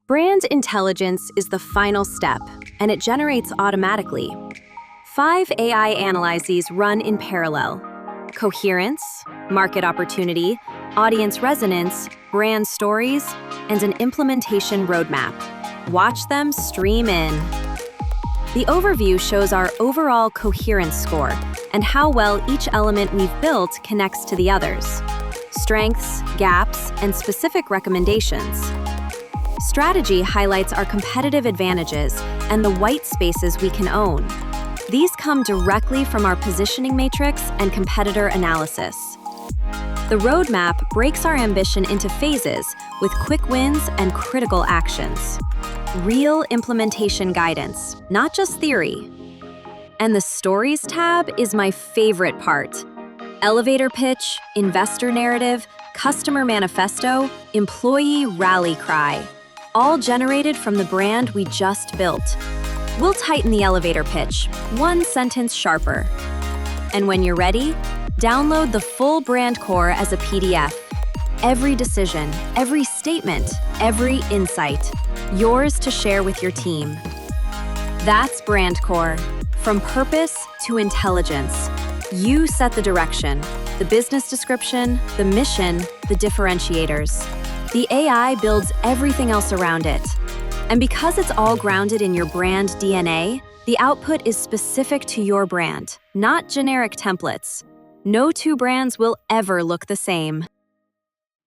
Brand intelligence is the final step, and it generates automatically. 5 AI analyses run in parallel: coherence, market opportunity, audience resonance, brand stories, and an implementation roadmap. Watch them stream in. The overview shows our overall coherence score and how well each element we've built connects to the others. Strengths, gaps, and specific recommendations. Strategy highlights our competitive advantages and the white spaces we can own. These come directly from our positioning matrix and competitor analysis. The roadmap breaks our ambition into phases with quick wins and critical actions. Real implementation guidance, not just theory. And the Stories tab is my favorite part. Elevator pitch, investor narrative, customer manifesto, employee rally cry, all generated from the brand we just built. We'll tighten the elevator pitch, one sentence sharper. And when you're ready, download the full BrandCore as a PDF. Every decision, every statement, every insight, yours to share with your team. That's BrandCore. From purpose to intelligence. You set the direction, the business description, the mission, the differentiators. The AI builds everything else around it. And because it's all grounded in your brand DNA, the output is specific to your brand, not generic templates. No two brands will ever look the same.